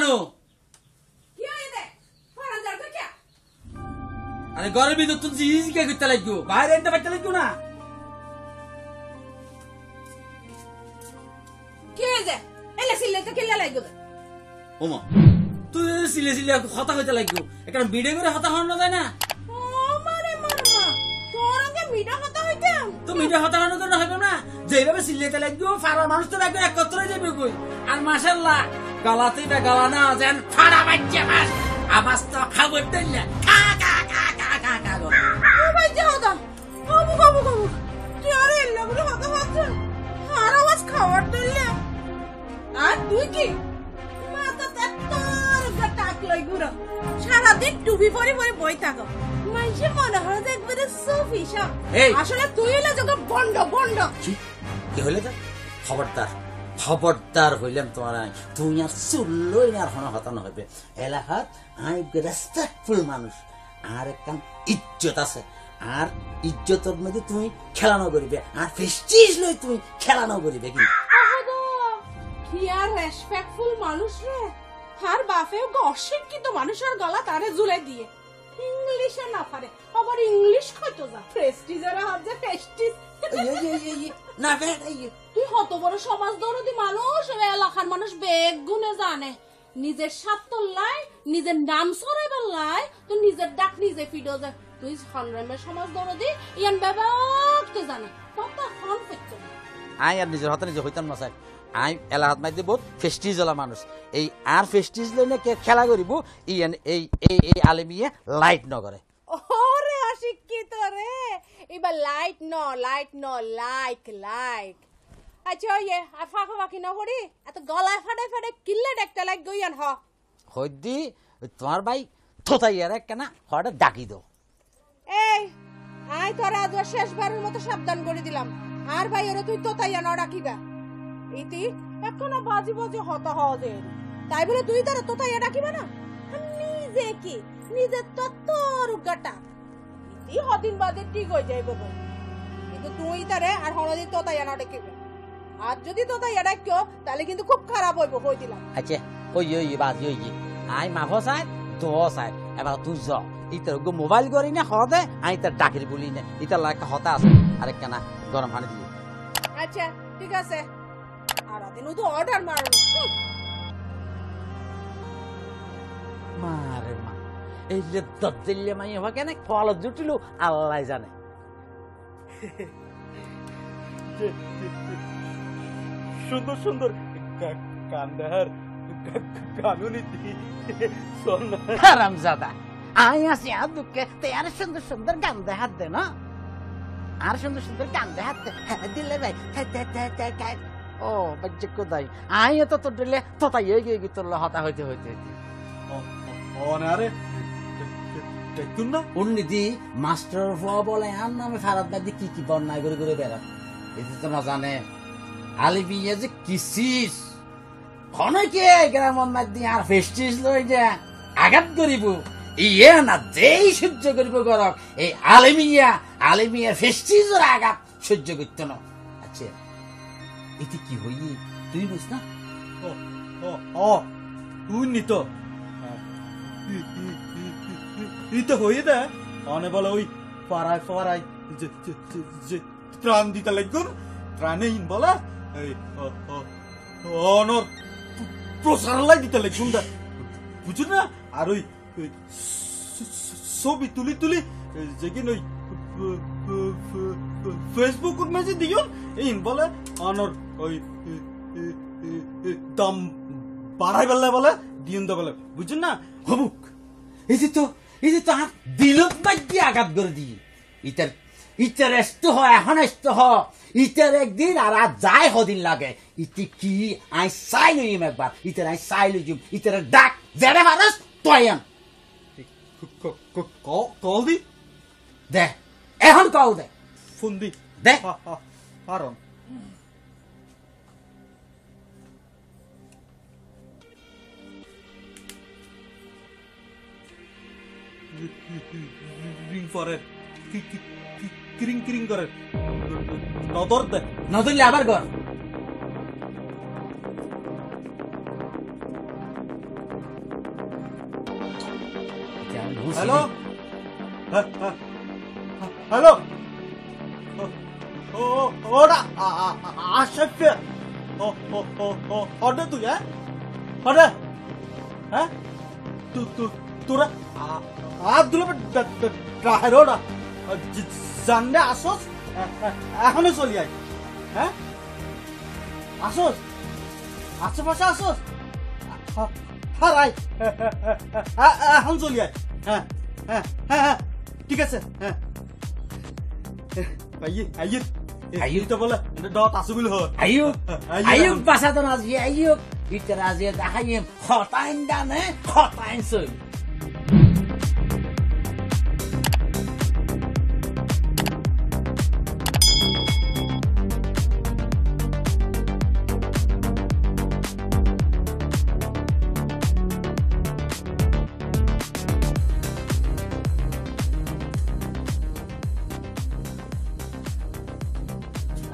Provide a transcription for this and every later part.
কেন আরে ঘরের ভিতর তুমি জিজি কে করতে লাগবো বাইরে এনতে পারতে লাগবো না কি হয়েছে এলে সিলে তো কিল্লা লাগবে ওমা তুই সিলে সিলে হতা হইতে লাগবো একটা ভিডিও করে হতা হওয়ানো যায় না ও মারে মারমা তোর আগে মিডা হতা হইতে তো মিডিয়া হতা হওয়ানো করে হবে না যেভাবে সিলেতে লাগবো ফাড়া মানুষ তো লাগবে একত্র যাবে কই আর মাশাআল্লাহ গলাতেই বা গলা না যেন ফাড়া বাচ্চা মাছ আবাস তো খাবার দেন না খা খা খা খা খা খা ও ভাই যাও দাও বাবু বাবু বাবু তুই আরে এল্লাগুলো হতা হচ্ছে আর আওয়াজ খাওয়ার দিলে আর তুই কি মাথা তার গাটাক লই গুরা সারাদিন টুপি পরে পরে বই থাকো মাইসে মনে হয় যে একবারে সোফিসা আসলে তুই এলে যখন বন্ড বন্ড কি হইলে তা খবরদার খবরদার হইলাম তোমার তুই আর চুল্লই না আর হতানো হবে এলাকাত আমি রেসপেক্টফুল মানুষ আর একটা ইজ্জত আছে আর ইজ্জতের মধ্যে তুমি খেলানো করিবে আর ফেস্টিজ লই তুমি খেলানো করিবে কি আর রেসপেক্টফুল মানুষ রে আর বাপেও অশিক্ষিত মানুষের গলা তারে ঝুলে দিয়ে ইংলিশে না পারে আবার ইংলিশ কইতো যা প্রেস্টিজের হাত যে প্রেস্টিজ না তুই কত বড় সমাজ দরদি মানুষ এলাকার মানুষ বেগ গুনে জানে নিজের স্বার্থ লাই নিজের নাম সরাইবার লাই তুই নিজের ডাক নিজে ফিডো যায় তুই সংগ্রামের সমাজ দরদি ইয়ান ব্যবহার জানে কত ফোন পেতো আই আর নিজের হাতে নিজে হইতাম না স্যার আই এলাকাত মাইতে বহুত ফেস্টিজ ওলা মানুষ এই আর ফেস্টিজ লইনে কে খেলা করিব ইয়ান এই এই এই আলেমিয়ে লাইট ন করে ওরে অশিক্ষিত রে এবার লাইট ন লাইক লাইক আচ্ছা ইয়ে আর ফাঁকা ফাঁকি না পড়ি এত গলায় ফাটে ফাটে কিল্লে দেখতে লাগ গইয়ান হ হইদি তোমার ভাই থোতাইয়ার কেনা হঠাৎ ডাকি দাও এই আই তোরা আজ শেষবারের মতো সাবধান করে দিলাম আর ভাই ওরে তুই তোতাইয়া না ডাকিবা ইতি এখনো বাজি বাজি হতা হওয়া তাই বলে তুই তারা তোতাইয়া ডাকিবা না নিজে কি নিজের তত্তর গাটা ইতি হদিন বাদে ঠিক হয়ে যাইব কিন্তু তুই তারে আর হনদিন তোতাইয়া না ডাকিবে আর যদি তোতাইয়া ডাকিও তাহলে কিন্তু খুব খারাপ হইব কই দিলাম আচ্ছা ওই বাজি ওই আই মাফ চাই দো চাই এবার তুই য ইতার গো মোবাইল করি না হদে আই তার ডাকির বলি না ইতার লাগে হতা আছে আরে কেনা গরম পানি দিও আচ্ছা ঠিক আছে আর দিন তো অর্ডার মারুন মারে মা এই যে দজ্জিল্লে মাই হওয়া কেন ফল জুটিল আল্লাহ জানে সুন্দর সুন্দর কান্দার কানুনি হারামজাদা আই আসি আর দুঃখে তে আর সুন্দর সুন্দর গান দেখাত দে না আর সুন্দর সুন্দর গান দেখাত দিলে ভাই ও বাচ্চা কোদাই আই তো তোর দিলে তো তাই এগিয়ে গিয়ে তোর হতা হইতে হইতে আরে দেখুন না উন্নতি মাস্টার বলে আর নামে ফারাদ বাদি কি কি বন্যায় করে করে বেড়াত এটি তো না জানে আলিবিয়া যে কিসিস হনকে গ্রামের মধ্যে আর ফেস্টিস লই যে আঘাত করিব ইয়ে না যেই সহ্য করিব গরক এই আলিমিয়া ফেস্টিজের আঘাত সহ্য করত না আচ্ছা এটি কি হই তুই বুঝ না উন্নীত ইতে হয়ে দে অনে বলে ওই পাড়ায় যে ত্রাণ দিতে লাগবে ত্রাণে ইন বলে অনর প্রসার লাই দিতে লাগবে বুঝুন না আর ওই ছবি তুলি যেদিন ওই ফেসবুক মেসে দিও ইন বলে অনর ওই দাম বাড়াই বেলা বলে দিন দা বলে বুঝুন না হবুক এই যে তো দিলত বাদ্যে আঘাত করে দিই ইটার এস্ত হয় এখন এস্ত ইটার একদিন আর যায় হদিন লাগে ইতি কি আই চাই লইম একবার ইটার আই চাই লইম ইটার ডাক জেরে মারাস তয়ান কল দি দে এখন কল দে ফোন দি দে পারন রিং করে কিরিং করে নদর দে নদরলে আবার কর হ্যালো হ্যালো ওরা আশাফে হডে তুই হডে হ্যাঁ তোরা আব্দুল ড্রাইভার জানলে আসোস এখনই চলি আয় হ্যাঁ আসোস আশেপাশে আসোস হারাই এখন চলি আয় হ্যাঁ হ্যাঁ হ্যাঁ হ্যাঁ ঠিক আছে হ্যাঁ আইয়ে তো বলে ডট আসু বলে হয় আইয়ুব পাসাতো আজি আইয়ুব ইতরা আজি দেখাইম খতাইন দানে খতাইন সই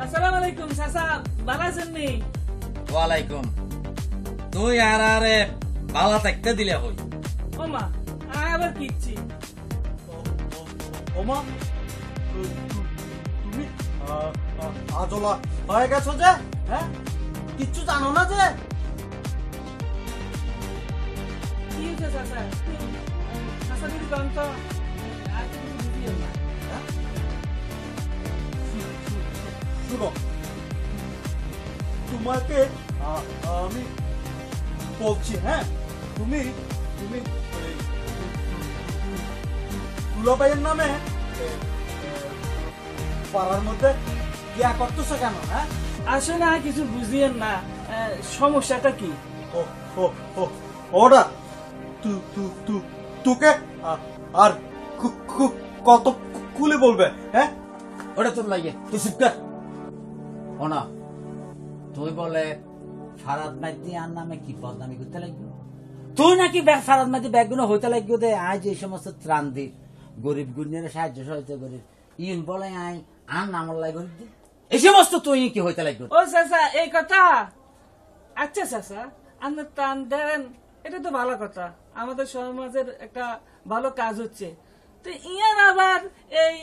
আসসালামু আলাইকুম চাচা ভালো আছেন নি? ওয়ালাইকুম তুই আর আরে বালা থাকতে দিলে হই ও মা আয় আবার কিচ্ছি ওমা তুমি আজলা হয়ে গেছো যে হ্যাঁ কিচ্ছু জানো না যে কি হয়েছে চাচা চাচা দিদি কম তো আর কিছু বুঝিও না শুনো তোমাকে আমি বলছি হ্যাঁ তুমি তুমি দুলাভাইয়ের নামে পাড়ার মধ্যে ইয়া করতেছো কেন হ্যাঁ আসলে আর কিছু বুঝিয়েন না সমস্যাটা কি ও ও ও ওরা তোকে আর কত খুলে বলবে হ্যাঁ ওটা তোর লাগে তুই চুপ কর ওনা তুই বলে ফারাদ মাইতি আর নামে কি বদনামি করতে লাগবে তুই নাকি ফারাদ মাইতি ব্যাগগুলো হইতে লাগবে দে আজ এই সমস্ত ত্রাণ দি গরিব গুণের সাহায্য সহায়তা করিস ইন বলে আই আর নামর লাই গরিব দি এই সমস্ত তুই কি হইতে লাগবে ও চাচা এই কথা আচ্ছা চাচা আপনি ত্রাণ দেন এটা তো ভালো কথা আমাদের সমাজের একটা ভালো কাজ হচ্ছে তো ইয়ার আবার এই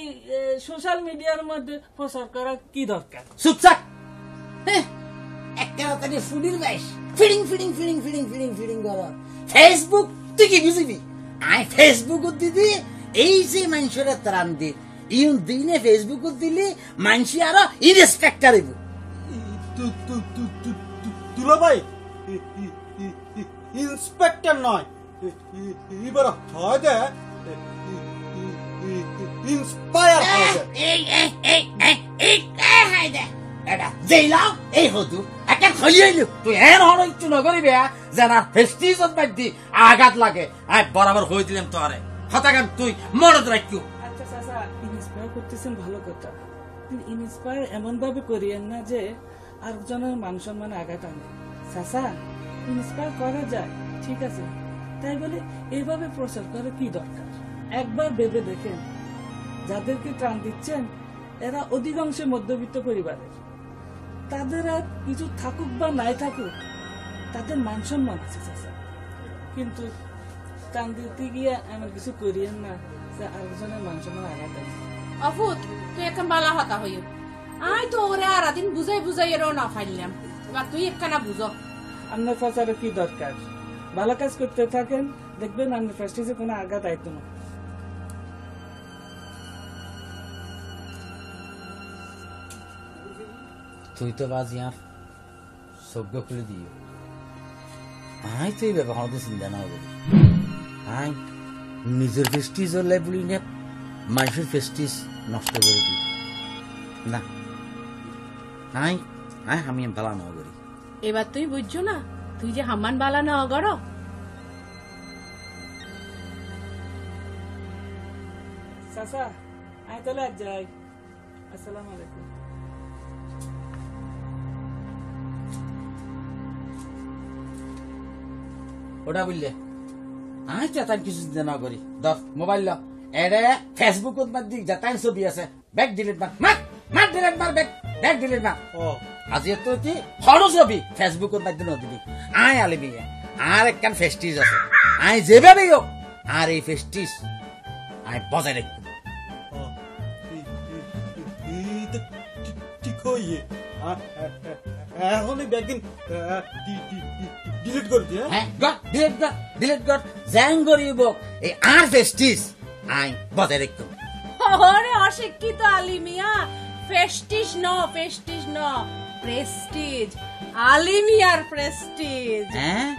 সোশ্যাল মিডিয়ার মধ্যে প্রচার করা কি দরকার চুপচাপ একটা তাদের ফুলির বাইশ feeding feeding feeding feeding feeding feeding কর ফেসবুক তুই কি বুঝিবি আই ফেসবুক দিদি এই যে মানুষের ত্রাণ দি ইউন দিনে ফেসবুক দিলি মানুষ আরো ইরেসপেক্টার হইব দুলাভাই ইন্সপেক্টর নয় এবার হয় দে ইন্সপায়ার হয় দে এটা জেলাও এই হতু একটা খলিয়াইলো তুই এর হন একটু নগরিবে যেন আর ফেস্টিজত বাদি আঘাত লাগে আই বরাবর হই দিলাম তোরে হতাকান তুই মনত রাখিও আচ্ছা চাচা ইন্সপায়ার করতেছেন ভালো কথা কিন্তু ইন্সপায়ার এমন ভাবে করিয়েন না যে আরেকজনের মান সম্মানে আঘাত আনে চাচা ইন্সপায়ার করা যায় ঠিক আছে তাই বলে এইভাবে প্রচার করা কি দরকার একবার ভেবে দেখেন যাদেরকে ত্রাণ দিচ্ছেন এরা অধিকাংশ মধ্যবিত্ত পরিবারের তাদের আর কিছু থাকুক বা নাই থাকুক তাদের মান সম্মান আছে চাচা কিন্তু ত্রাণ দিতে গিয়ে এমন কিছু করিয়েন না যে আরেকজনের মান সম্মান আঘাত আছে অফুত তুই এখন বালা হতা হইও আই তো ওরে আর দিন বুঝাই বুঝাই এরও না ফাইলাম এবার তুই একখানা বুঝো আপনার প্রচারে কি দরকার ভালো কাজ করতে থাকেন দেখবেন আপনার প্রেস্টিজে কোনো আঘাত আইতো না তুই তো বাজি আর সজ্ঞ খুলে দিও আই তো এই ব্যাপার হতে চিন্তা না করি আই নিজের ফেস্টিজ হলে বলি না মানুষের ফেস্টিজ নষ্ট করে দিই না আই আই আমি ভালো না করি এবার তুই বুঝছো না তুই যে হামান বালা না অগর চাচা আমি তাহলে আজ যাই আসসালামু আলাইকুম ওটা বুঝলে আই যাতাই কিছু চিন্তা না করি দশ মোবাইল ল এরে ফেসবুকত মার দিক যাতাই ছবি আছে ব্যাগ ডিলিট মার মার মার ডিলিট মার ব্যাগ ডিলিট মার ও আজি তো কি হরো ছবি ফেসবুকত মার দিন দিবি আই আলিবি আর একখান ফেস্টিজ আছে আই যেভাবে হোক আর এই ফেস্টিজ আই বজায় রাখবো। এইটা ঠিক হইয়ে এখন ব্যাগিন ডিলিট করে দিয়ে হ্যাঁ গট ডিলিট গট জ্যাং করিব এই আর ফেস্টিস আই বজায় রাখবো। ওরে অশিক্ষিত আলী মিয়া, ফেস্টিজ ন প্রেস্টিজ, আলী মিয়ার প্রেস্টিজ। হ্যাঁ